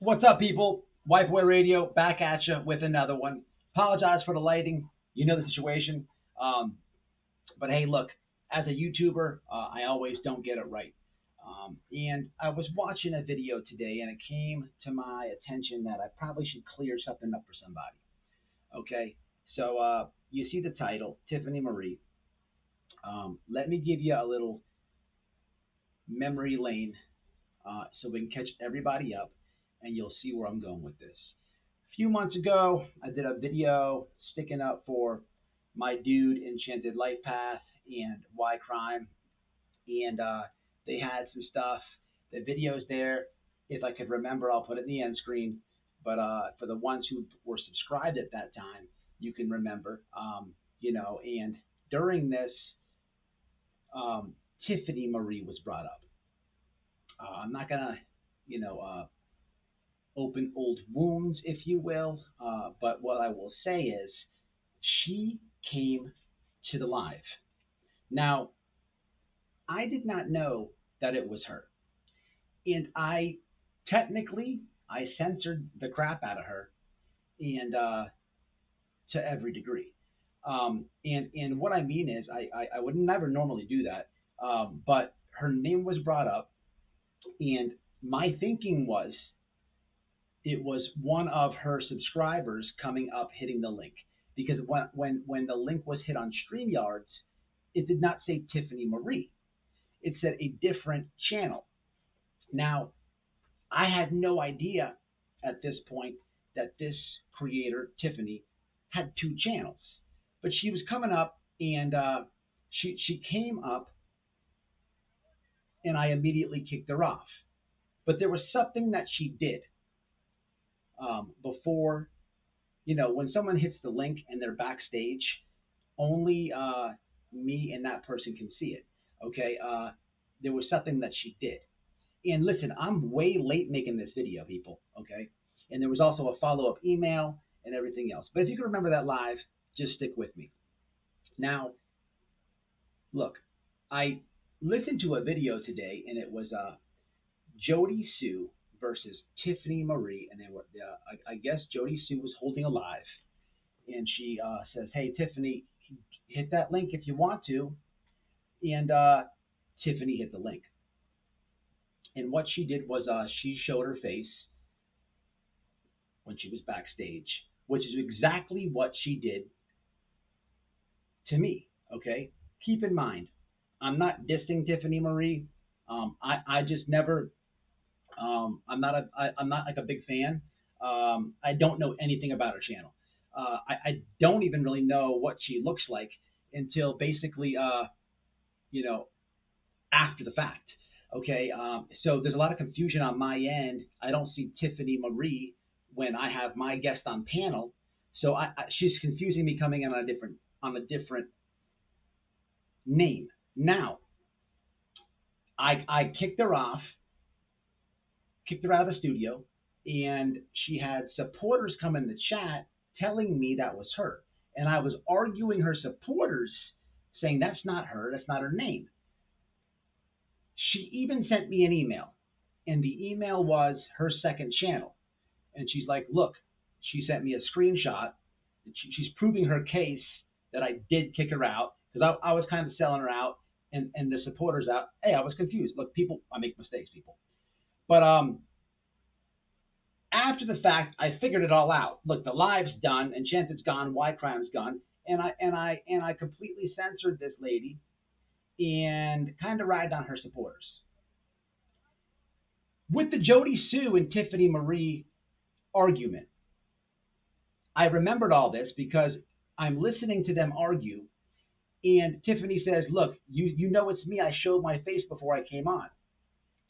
What's up, people? Whiteboy Radio back at you with another one. Apologize for the lighting. You know the situation. Um, but hey, look, as a YouTuber, I always don't get it right. And I was watching a video today, and it came to my attention that I probably should clear something up for somebody. Okay, so you see the title, Tiffany Marie. Let me give you a little memory lane so we can catch everybody up, and you'll see where I'm going with this. A few months ago, I did a video sticking up for my dude Enchanted Life Path and Why Crime, and they had some stuff. The video's there. If I could remember, I'll put it in the end screen. But for the ones who were subscribed at that time, you can remember, and during this, Tiffany Marie was brought up. I'm not gonna, you know, open old wounds, if you will. But what I will say is, she came to the live. Now, I did not know that it was her, and I censored the crap out of her, and to every degree. And what I mean is, I would never normally do that, but her name was brought up, and my thinking was it was one of her subscribers coming up hitting the link, because when the link was hit on StreamYards, it did not say Tiffany Marie. It said a different channel. Now, I had no idea at this point that this creator, Tiffany, had two channels. But she was coming up, and she came up, and I immediately kicked her off. But there was something that she did before, when someone hits the link and they're backstage, only me and that person can see it. Okay, there was something that she did. And listen, I'm way late making this video, people. Okay, and there was also a follow up email and everything else. But if you can remember that live, just stick with me. Now, look, I listened to a video today, and it was Jodisue versus Tiffany Marie, and they were, I guess Jodisue was holding a live, and she says, "Hey, Tiffany, hit that link if you want to," and Tiffany hit the link. And what she did was she showed her face when she was backstage, which is exactly what she did to me. Okay, keep in mind, I'm not dissing Tiffany Marie. I just never. I'm not like a big fan. I don't know anything about her channel. I don't even really know what she looks like until basically, you know, after the fact. Okay, so there's a lot of confusion on my end. I don't see Tiffany Marie when I have my guest on panel, so she's confusing me coming in on a different name. Now, I kicked her out of the studio, and she had supporters come in the chat telling me that was her, and I was arguing her supporters, saying that's not her, that's not her name. She even sent me an email, and the email was her second channel. And she's like, look, she sent me a screenshot. She's proving her case that I did kick her out, because I was kind of selling her out, and the supporters out. Hey, I was confused. Look, people, I make mistakes, people. But after the fact, I figured it all out. Look, the live's done, Enchanted's gone, Why Crime's gone, and I completely censored this lady and kind of ragged on her supporters. With the Jodisue and Tiffany Marie argument, I remembered all this because I'm listening to them argue, and Tiffany says, "Look, you know it's me. I showed my face before I came on."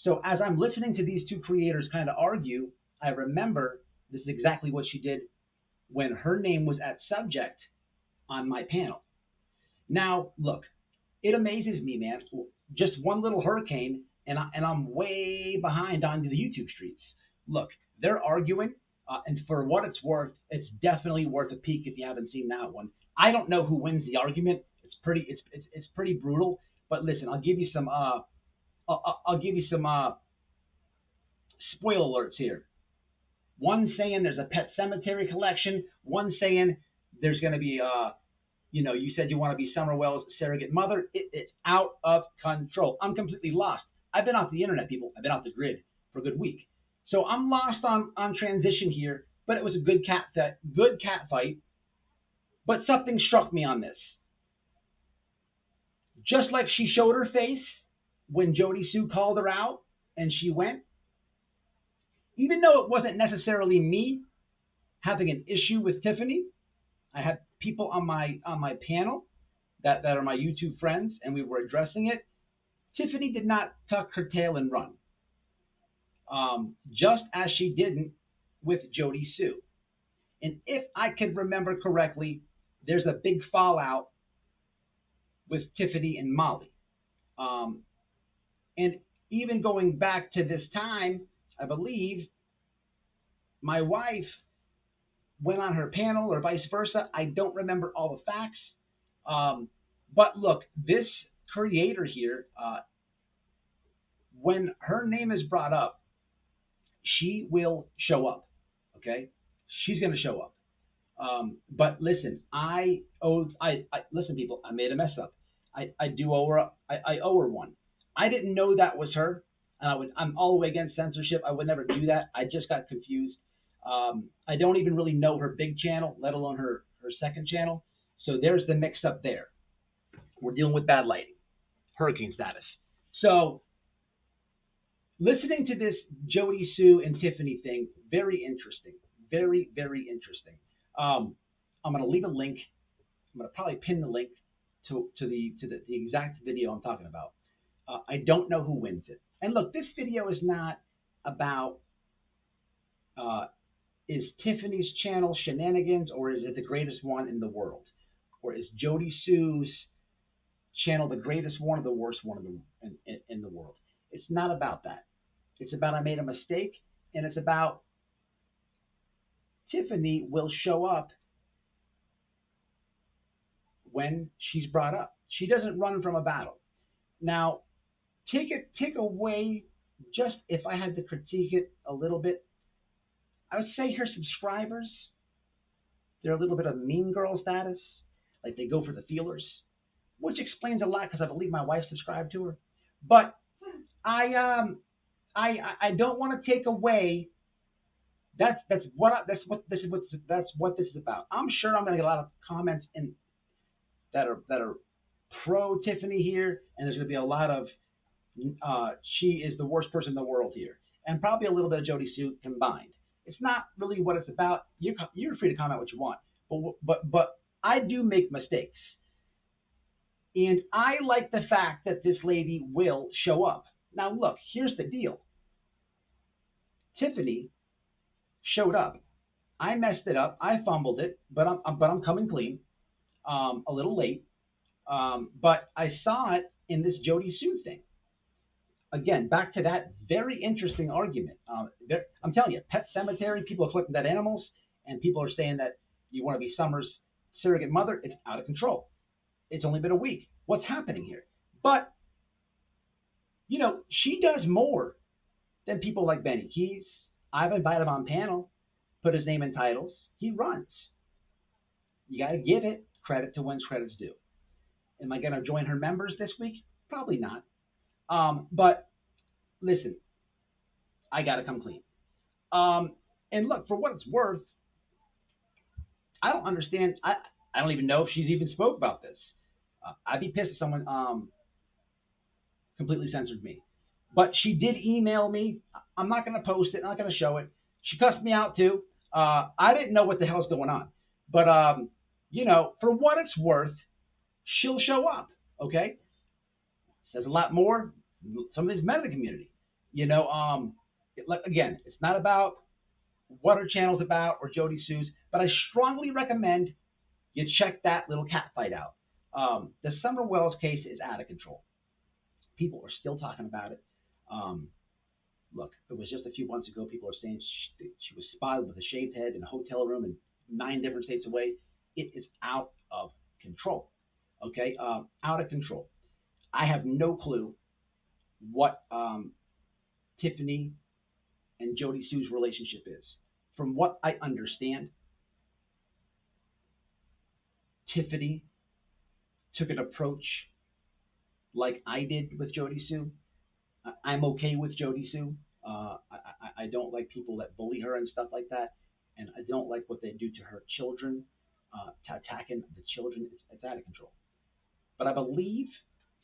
So as I'm listening to these two creators kind of argue, I remember this is exactly what she did when her name was at subject on my panel. Now, look, it amazes me, man. Just one little hurricane, and I'm way behind on the YouTube streets. Look, they're arguing, and for what it's worth, it's definitely worth a peek if you haven't seen that one. I don't know who wins the argument. It's pretty brutal. But listen, I'll give you some I'll give you some spoiler alerts here. One saying there's a pet cemetery collection. One saying there's going to be, you said you want to be Summer Wells' surrogate mother. It's out of control. I'm completely lost. I've been off the internet, people. I've been off the grid for a good week. So I'm lost on transition here, but it was a good cat fight. But something struck me on this. Just like she showed her face when Jodisue called her out and she went, even though it wasn't necessarily me having an issue with Tiffany, I had people on my panel that are my YouTube friends, and we were addressing it. Tiffany did not tuck her tail and run, just as she didn't with Jodisue. And if I can remember correctly, there's a big fallout with Tiffany and Molly. And even going back to this time, I believe my wife went on her panel or vice versa. I don't remember all the facts. But look, this creator here, when her name is brought up, she will show up. Okay? She's going to show up. But listen, listen, people, I made a mess up. I do owe her. I owe her one. I didn't know that was her. I'm all the way against censorship. I would never do that. I just got confused. I don't even really know her big channel, let alone her second channel. So there's the mix up there. We're dealing with bad lighting, hurricane status. So listening to this Jodisue and Tiffany thing, very interesting. Very, very interesting. I'm going to leave a link. I'm going to probably pin the link to the exact video I'm talking about. I don't know who wins it. And look, this video is not about is Tiffany's channel shenanigans, or is it the greatest one in the world? Or is Jodisue's channel the greatest one or the worst one in the world? It's not about that. It's about I made a mistake, and it's about Tiffany will show up when she's brought up. She doesn't run from a battle. Now, take away, just if I had to critique it a little bit, I would say her subscribers, they're a little bit of mean girl status, like they go for the feelers, which explains a lot because I believe my wife subscribed to her. But I don't want to take away. That's what this is about. I'm sure I'm going to get a lot of comments that are pro Tiffany here, and there's going to be a lot of she is the worst person in the world here, and probably a little bit of Jodisue combined. It's not really what it's about. You're free to comment what you want, but I do make mistakes, and I like the fact that this lady will show up. Now look, here's the deal. Tiffany showed up. I messed it up. I fumbled it, but I'm coming clean. A little late, but I saw it in this Jodisue thing. Again, back to that very interesting argument. I'm telling you, pet cemetery, people are collecting dead animals, and people are saying that you want to be Summer's surrogate mother. It's out of control. It's only been a week. What's happening here? But, she does more than people like Benny Keys. I've invited him on panel, put his name in titles. He runs. You got to give it credit to when's credit's due. Am I going to join her members this week? Probably not. But listen, I got to come clean. And look, for what it's worth, I don't understand. I don't even know if she's even spoke about this. I'd be pissed if someone completely censored me. But she did email me. I'm not going to post it. I'm not going to show it. She cussed me out too. I didn't know what the hell's going on. But, for what it's worth, she'll show up. Okay? Says a lot more. Some of these men in the community. Again, it's not about what her channel's about or Jodisue's, but I strongly recommend you check that little cat fight out. The Summer Wells case is out of control. People are still talking about it. Look, it was just a few months ago. People are saying she was spotted with a shaved head in a hotel room in 9 different states away. It is out of control. Okay, out of control. I have no clue what Tiffany and Jodisue's relationship is. From what I understand, Tiffany took an approach like I did with Jodisue. I'm okay with Jodisue. I don't like people that bully her and stuff like that, and I don't like what they do to her children, attacking the children. It's out of control. But I believe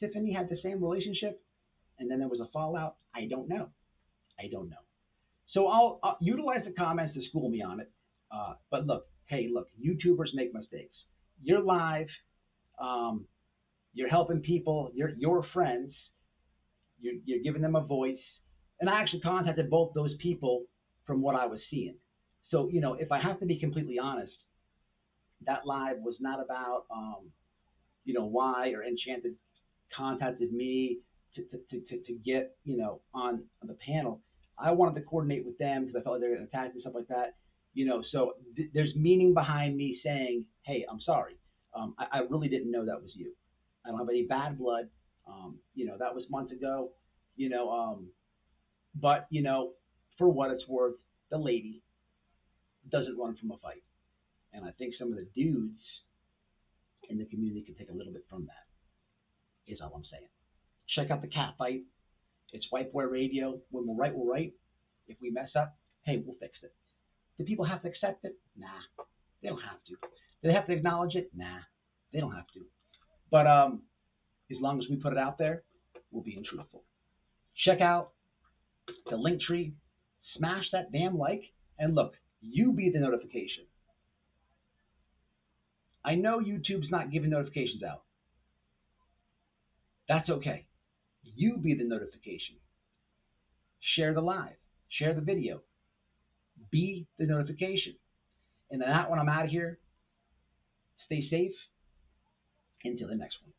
Tiffany had the same relationship, and then there was a fallout. I don't know. I don't know. So I'll utilize the comments to school me on it. But look, hey, look, YouTubers make mistakes. You're live. Um, you're helping people. You're your friends. You're giving them a voice. And I actually contacted both those people from what I was seeing. So if I have to be completely honest, that live was not about why or Enchanted contacted me to get on the panel. I wanted to coordinate with them because I felt like they were going to attack me, stuff like that. So there's meaning behind me saying, hey, I'm sorry. I really didn't know that was you. I don't have any bad blood. That was months ago. You know, but for what it's worth, the lady doesn't run from a fight, and I think some of the dudes in the community can take a little bit from that. Is all I'm saying. Check out the cat fight. It's White Boy Radio. When we're right, we're right. If we mess up, hey, we'll fix it. Do people have to accept it? Nah, they don't have to. Do they have to acknowledge it? Nah, they don't have to. But as long as we put it out there, we're being truthful. Check out the link tree. Smash that damn like. And look, you be the notification. I know YouTube's not giving notifications out. That's okay. You be the notification. Share the live. Share the video. Be the notification. And then that when I'm out of here, stay safe until the next one.